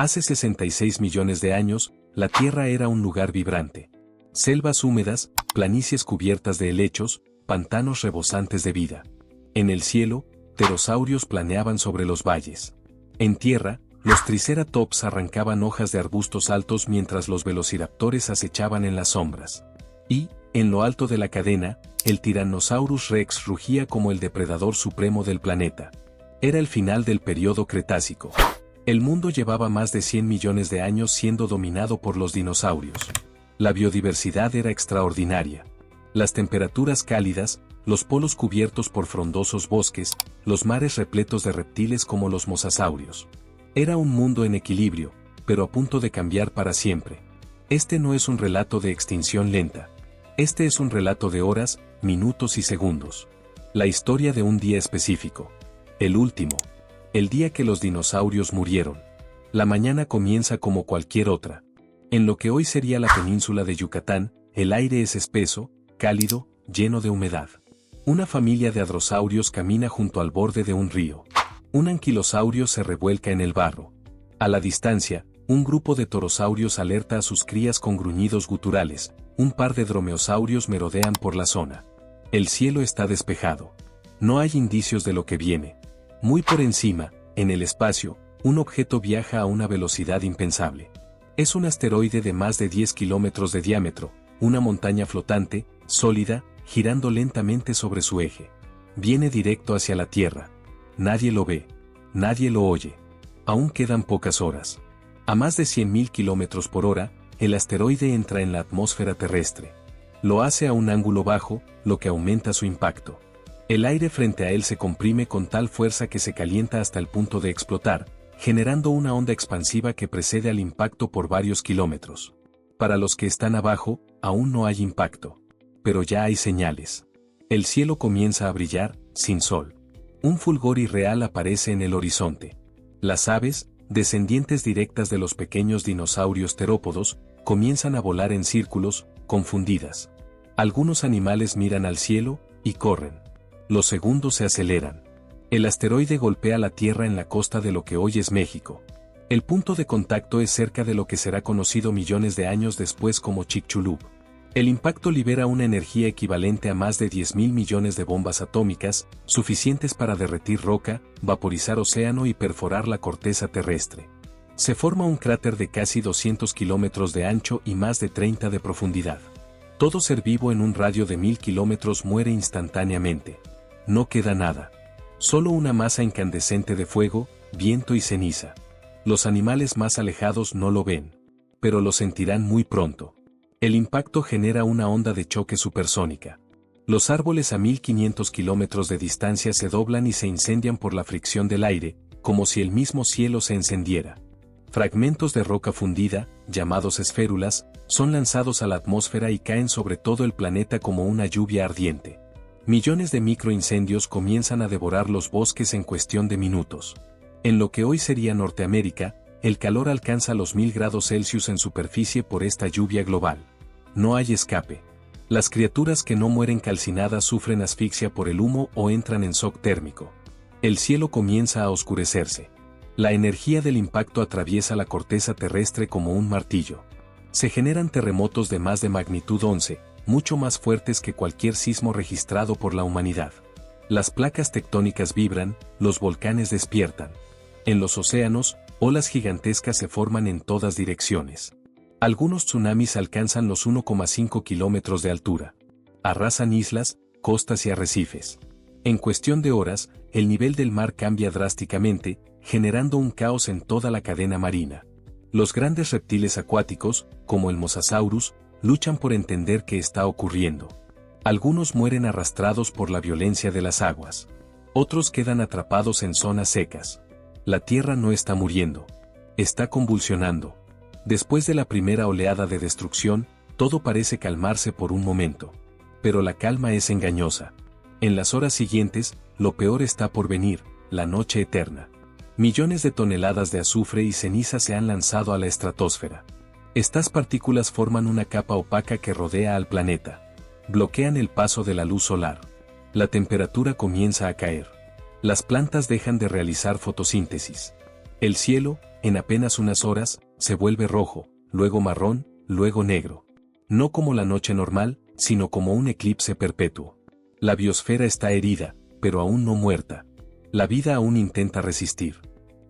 Hace 66 millones de años, la Tierra era un lugar vibrante. Selvas húmedas, planicies cubiertas de helechos, pantanos rebosantes de vida. En el cielo, pterosaurios planeaban sobre los valles. En tierra, los triceratops arrancaban hojas de arbustos altos mientras los velociraptores acechaban en las sombras. Y, en lo alto de la cadena, el Tyrannosaurus rex rugía como el depredador supremo del planeta. Era el final del período Cretácico. El mundo llevaba más de 100 millones de años siendo dominado por los dinosaurios. La biodiversidad era extraordinaria. Las temperaturas cálidas, los polos cubiertos por frondosos bosques, los mares repletos de reptiles como los mosasaurios. Era un mundo en equilibrio, pero a punto de cambiar para siempre. Este no es un relato de extinción lenta. Este es un relato de horas, minutos y segundos. La historia de un día específico. El último. El día que los dinosaurios murieron. La mañana comienza como cualquier otra. En lo que hoy sería la península de Yucatán, el aire es espeso, cálido, lleno de humedad. Una familia de hadrosaurios camina junto al borde de un río. Un anquilosaurio se revuelca en el barro. A la distancia, un grupo de torosaurios alerta a sus crías con gruñidos guturales. Un par de dromeosaurios merodean por la zona. El cielo está despejado. No hay indicios de lo que viene. Muy por encima, en el espacio, un objeto viaja a una velocidad impensable. Es un asteroide de más de 10 kilómetros de diámetro, una montaña flotante, sólida, girando lentamente sobre su eje. Viene directo hacia la Tierra. Nadie lo ve. Nadie lo oye. Aún quedan pocas horas. A más de 100.000 kilómetros por hora, el asteroide entra en la atmósfera terrestre. Lo hace a un ángulo bajo, lo que aumenta su impacto. El aire frente a él se comprime con tal fuerza que se calienta hasta el punto de explotar, generando una onda expansiva que precede al impacto por varios kilómetros. Para los que están abajo, aún no hay impacto. Pero ya hay señales. El cielo comienza a brillar, sin sol. Un fulgor irreal aparece en el horizonte. Las aves, descendientes directas de los pequeños dinosaurios terópodos, comienzan a volar en círculos, confundidas. Algunos animales miran al cielo, y corren. Los segundos se aceleran. El asteroide golpea la Tierra en la costa de lo que hoy es México. El punto de contacto es cerca de lo que será conocido millones de años después como Chicxulub. El impacto libera una energía equivalente a más de 10.000 millones de bombas atómicas, suficientes para derretir roca, vaporizar océano y perforar la corteza terrestre. Se forma un cráter de casi 200 kilómetros de ancho y más de 30 de profundidad. Todo ser vivo en un radio de 1000 kilómetros muere instantáneamente. No queda nada. Solo una masa incandescente de fuego, viento y ceniza. Los animales más alejados no lo ven. Pero lo sentirán muy pronto. El impacto genera una onda de choque supersónica. Los árboles a 1500 kilómetros de distancia se doblan y se incendian por la fricción del aire, como si el mismo cielo se encendiera. Fragmentos de roca fundida, llamados esférulas, son lanzados a la atmósfera y caen sobre todo el planeta como una lluvia ardiente. Millones de microincendios comienzan a devorar los bosques en cuestión de minutos. En lo que hoy sería Norteamérica, el calor alcanza los 1000 grados Celsius en superficie por esta lluvia global. No hay escape. Las criaturas que no mueren calcinadas sufren asfixia por el humo o entran en shock térmico. El cielo comienza a oscurecerse. La energía del impacto atraviesa la corteza terrestre como un martillo. Se generan terremotos de más de magnitud 11, mucho más fuertes que cualquier sismo registrado por la humanidad. Las placas tectónicas vibran, los volcanes despiertan. En los océanos, olas gigantescas se forman en todas direcciones. Algunos tsunamis alcanzan los 1,5 kilómetros de altura. Arrasan islas, costas y arrecifes. En cuestión de horas, el nivel del mar cambia drásticamente, generando un caos en toda la cadena marina. Los grandes reptiles acuáticos, como el Mosasaurus, luchan por entender qué está ocurriendo. Algunos mueren arrastrados por la violencia de las aguas. Otros quedan atrapados en zonas secas. La Tierra no está muriendo. Está convulsionando. Después de la primera oleada de destrucción, todo parece calmarse por un momento. Pero la calma es engañosa. En las horas siguientes, lo peor está por venir, la noche eterna. Millones de toneladas de azufre y ceniza se han lanzado a la estratosfera. Estas partículas forman una capa opaca que rodea al planeta. Bloquean el paso de la luz solar. La temperatura comienza a caer. Las plantas dejan de realizar fotosíntesis. El cielo, en apenas unas horas, se vuelve rojo, luego marrón, luego negro. No como la noche normal, sino como un eclipse perpetuo. La biosfera está herida, pero aún no muerta. La vida aún intenta resistir.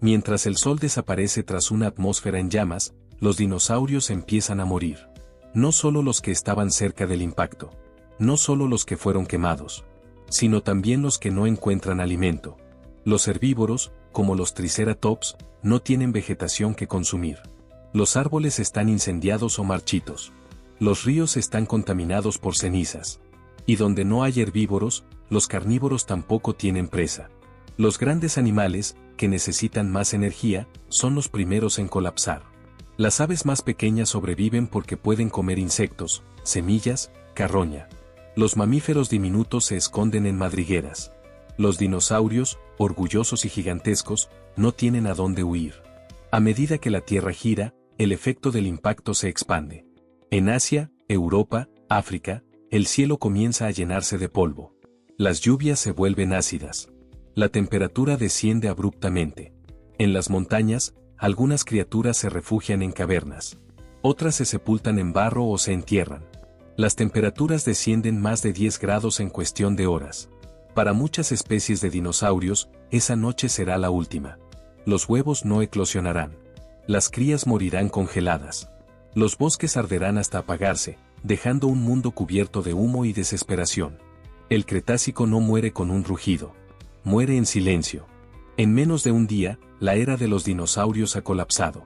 Mientras el sol desaparece tras una atmósfera en llamas, los dinosaurios empiezan a morir. No solo los que estaban cerca del impacto. No solo los que fueron quemados. Sino también los que no encuentran alimento. Los herbívoros, como los triceratops, no tienen vegetación que consumir. Los árboles están incendiados o marchitos. Los ríos están contaminados por cenizas. Y donde no hay herbívoros, los carnívoros tampoco tienen presa. Los grandes animales, que necesitan más energía, son los primeros en colapsar. Las aves más pequeñas sobreviven porque pueden comer insectos, semillas, carroña. Los mamíferos diminutos se esconden en madrigueras. Los dinosaurios, orgullosos y gigantescos, no tienen a dónde huir. A medida que la Tierra gira, el efecto del impacto se expande. En Asia, Europa, África, el cielo comienza a llenarse de polvo. Las lluvias se vuelven ácidas. La temperatura desciende abruptamente. En las montañas, algunas criaturas se refugian en cavernas. Otras se sepultan en barro o se entierran. Las temperaturas descienden más de 10 grados en cuestión de horas. Para muchas especies de dinosaurios, esa noche será la última. Los huevos no eclosionarán. Las crías morirán congeladas. Los bosques arderán hasta apagarse, dejando un mundo cubierto de humo y desesperación. El Cretácico no muere con un rugido. Muere en silencio. En menos de un día, la era de los dinosaurios ha colapsado.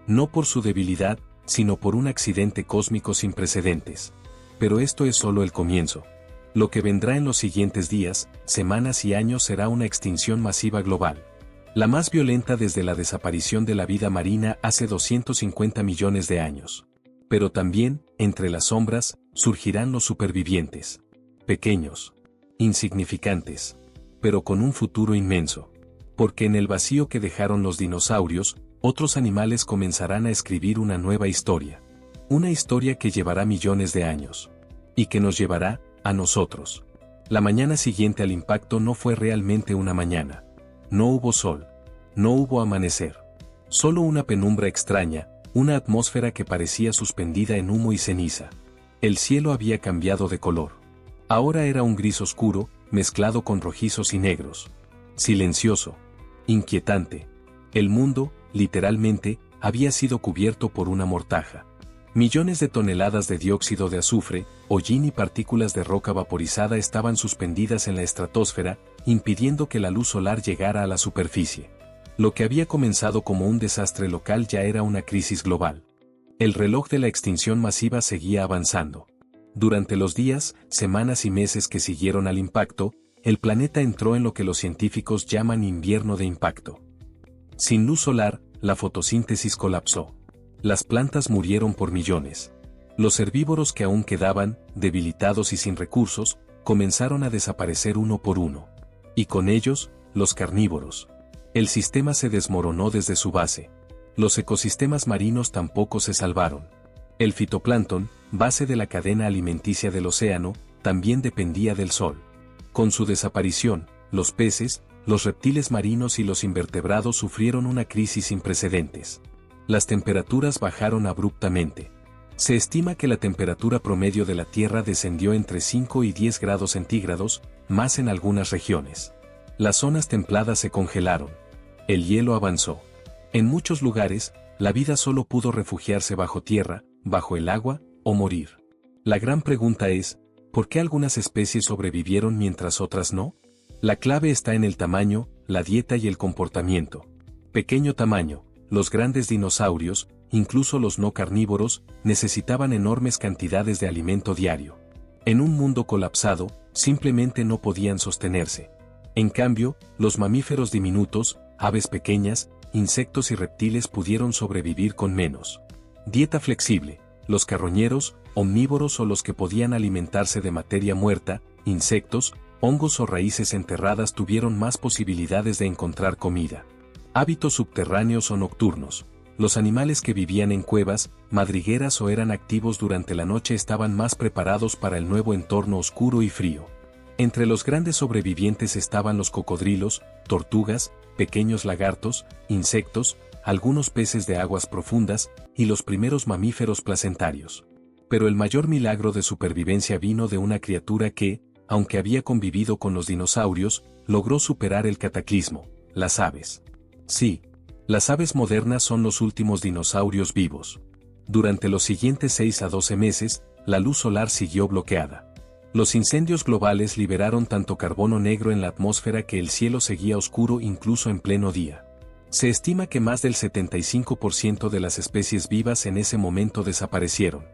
No por su debilidad, sino por un accidente cósmico sin precedentes. Pero esto es solo el comienzo. Lo que vendrá en los siguientes días, semanas y años será una extinción masiva global. La más violenta desde la desaparición de la vida marina hace 250 millones de años. Pero también, entre las sombras, surgirán los supervivientes. Pequeños. Insignificantes. Pero con un futuro inmenso. Porque en el vacío que dejaron los dinosaurios, otros animales comenzarán a escribir una nueva historia. Una historia que llevará millones de años. Y que nos llevará, a nosotros. La mañana siguiente al impacto no fue realmente una mañana. No hubo sol. No hubo amanecer. Solo una penumbra extraña, una atmósfera que parecía suspendida en humo y ceniza. El cielo había cambiado de color. Ahora era un gris oscuro, mezclado con rojizos y negros. Silencioso. Inquietante. El mundo, literalmente, había sido cubierto por una mortaja. Millones de toneladas de dióxido de azufre, hollín y partículas de roca vaporizada estaban suspendidas en la estratosfera, impidiendo que la luz solar llegara a la superficie. Lo que había comenzado como un desastre local ya era una crisis global. El reloj de la extinción masiva seguía avanzando. Durante los días, semanas y meses que siguieron al impacto, el planeta entró en lo que los científicos llaman invierno de impacto. Sin luz solar, la fotosíntesis colapsó. Las plantas murieron por millones. Los herbívoros que aún quedaban, debilitados y sin recursos, comenzaron a desaparecer uno por uno. Y con ellos, los carnívoros. El sistema se desmoronó desde su base. Los ecosistemas marinos tampoco se salvaron. El fitoplancton, base de la cadena alimenticia del océano, también dependía del sol. Con su desaparición, los peces, los reptiles marinos y los invertebrados sufrieron una crisis sin precedentes. Las temperaturas bajaron abruptamente. Se estima que la temperatura promedio de la Tierra descendió entre 5 y 10 grados centígrados, más en algunas regiones. Las zonas templadas se congelaron. El hielo avanzó. En muchos lugares, la vida solo pudo refugiarse bajo tierra, bajo el agua, o morir. La gran pregunta es, ¿por qué algunas especies sobrevivieron mientras otras no? La clave está en el tamaño, la dieta y el comportamiento. Pequeño tamaño. Los grandes dinosaurios, incluso los no carnívoros, necesitaban enormes cantidades de alimento diario. En un mundo colapsado, simplemente no podían sostenerse. En cambio, los mamíferos diminutos, aves pequeñas, insectos y reptiles pudieron sobrevivir con menos. Dieta flexible. Los carroñeros, omnívoros o los que podían alimentarse de materia muerta, insectos, hongos o raíces enterradas tuvieron más posibilidades de encontrar comida. Hábitos subterráneos o nocturnos. Los animales que vivían en cuevas, madrigueras o eran activos durante la noche estaban más preparados para el nuevo entorno oscuro y frío. Entre los grandes sobrevivientes estaban los cocodrilos, tortugas, pequeños lagartos, insectos, algunos peces de aguas profundas y los primeros mamíferos placentarios. Pero el mayor milagro de supervivencia vino de una criatura que, aunque había convivido con los dinosaurios, logró superar el cataclismo: las aves. Sí, las aves modernas son los últimos dinosaurios vivos. Durante los siguientes 6 a 12 meses, la luz solar siguió bloqueada. Los incendios globales liberaron tanto carbono negro en la atmósfera que el cielo seguía oscuro incluso en pleno día. Se estima que más del 75% de las especies vivas en ese momento desaparecieron.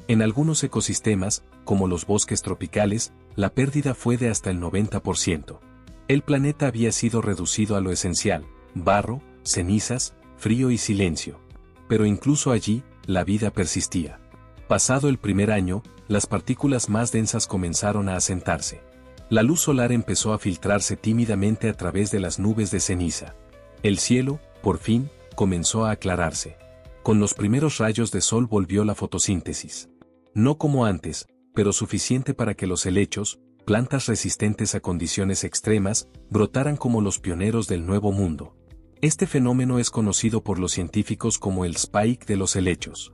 En algunos ecosistemas, como los bosques tropicales, la pérdida fue de hasta el 90%. El planeta había sido reducido a lo esencial: barro, cenizas, frío y silencio. Pero incluso allí, la vida persistía. Pasado el primer año, las partículas más densas comenzaron a asentarse. La luz solar empezó a filtrarse tímidamente a través de las nubes de ceniza. El cielo, por fin, comenzó a aclararse. Con los primeros rayos de sol volvió la fotosíntesis. No como antes, pero suficiente para que los helechos, plantas resistentes a condiciones extremas, brotaran como los pioneros del Nuevo Mundo. Este fenómeno es conocido por los científicos como el spike de los helechos.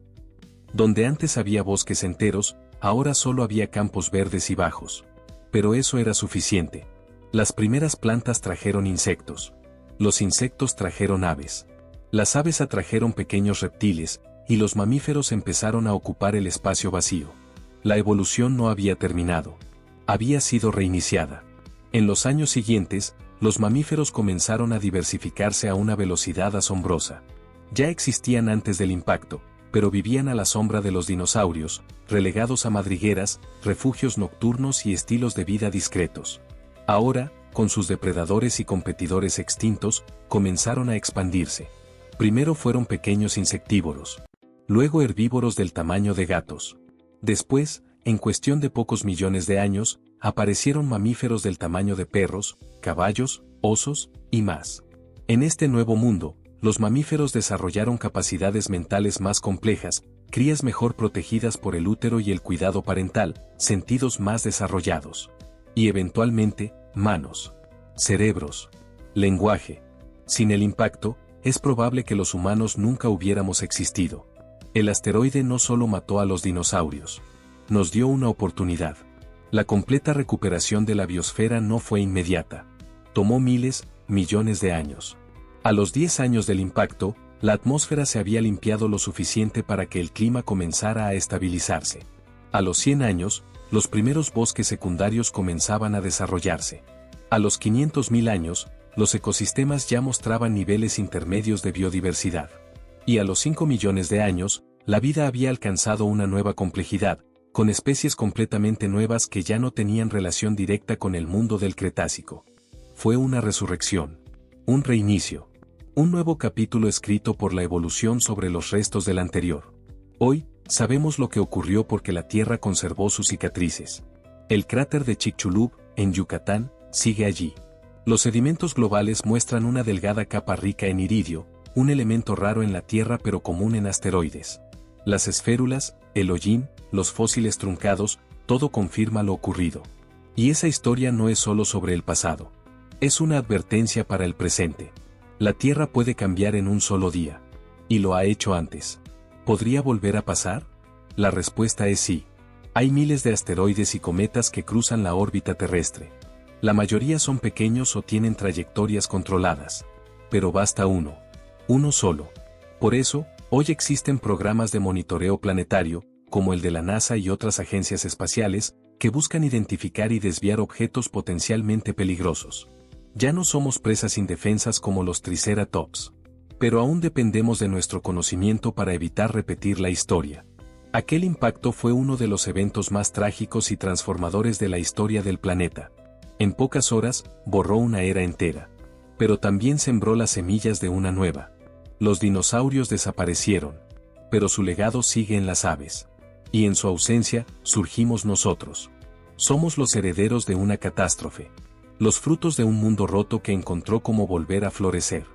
Donde antes había bosques enteros, ahora solo había campos verdes y bajos. Pero eso era suficiente. Las primeras plantas trajeron insectos. Los insectos trajeron aves. Las aves atrajeron pequeños reptiles, y los mamíferos empezaron a ocupar el espacio vacío. La evolución no había terminado. Había sido reiniciada. En los años siguientes, los mamíferos comenzaron a diversificarse a una velocidad asombrosa. Ya existían antes del impacto, pero vivían a la sombra de los dinosaurios, relegados a madrigueras, refugios nocturnos y estilos de vida discretos. Ahora, con sus depredadores y competidores extintos, comenzaron a expandirse. Primero fueron pequeños insectívoros. Luego herbívoros del tamaño de gatos. Después, en cuestión de pocos millones de años, aparecieron mamíferos del tamaño de perros, caballos, osos, y más. En este nuevo mundo, los mamíferos desarrollaron capacidades mentales más complejas, crías mejor protegidas por el útero y el cuidado parental, sentidos más desarrollados. Y eventualmente, manos, cerebros, lenguaje. Sin el impacto, es probable que los humanos nunca hubiéramos existido. El asteroide no solo mató a los dinosaurios, nos dio una oportunidad. La completa recuperación de la biosfera no fue inmediata. Tomó miles, millones de años. A los 10 años del impacto, la atmósfera se había limpiado lo suficiente para que el clima comenzara a estabilizarse. A los 100 años, los primeros bosques secundarios comenzaban a desarrollarse. A los 500.000 años, los ecosistemas ya mostraban niveles intermedios de biodiversidad. Y a los 5 millones de años, la vida había alcanzado una nueva complejidad, con especies completamente nuevas que ya no tenían relación directa con el mundo del Cretácico. Fue una resurrección. Un reinicio. Un nuevo capítulo escrito por la evolución sobre los restos del anterior. Hoy, sabemos lo que ocurrió porque la Tierra conservó sus cicatrices. El cráter de Chicxulub, en Yucatán, sigue allí. Los sedimentos globales muestran una delgada capa rica en iridio, un elemento raro en la Tierra pero común en asteroides. Las esférulas, el hollín, los fósiles truncados, todo confirma lo ocurrido. Y esa historia no es solo sobre el pasado. Es una advertencia para el presente. La Tierra puede cambiar en un solo día. Y lo ha hecho antes. ¿Podría volver a pasar? La respuesta es sí. Hay miles de asteroides y cometas que cruzan la órbita terrestre. La mayoría son pequeños o tienen trayectorias controladas. Pero basta uno. Uno solo. Por eso, hoy existen programas de monitoreo planetario, como el de la NASA y otras agencias espaciales, que buscan identificar y desviar objetos potencialmente peligrosos. Ya no somos presas indefensas como los Triceratops. Pero aún dependemos de nuestro conocimiento para evitar repetir la historia. Aquel impacto fue uno de los eventos más trágicos y transformadores de la historia del planeta. En pocas horas, borró una era entera. Pero también sembró las semillas de una nueva. Los dinosaurios desaparecieron. Pero su legado sigue en las aves. Y en su ausencia, surgimos nosotros. Somos los herederos de una catástrofe. Los frutos de un mundo roto que encontró cómo volver a florecer.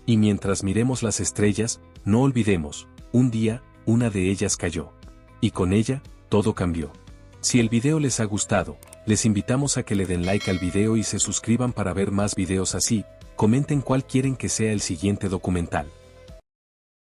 Y mientras miremos las estrellas, no olvidemos, un día, una de ellas cayó. Y con ella, todo cambió. Si el video les ha gustado, les invitamos a que le den like al video y se suscriban para ver más videos así, Comenten cuál quieren que sea el siguiente documental.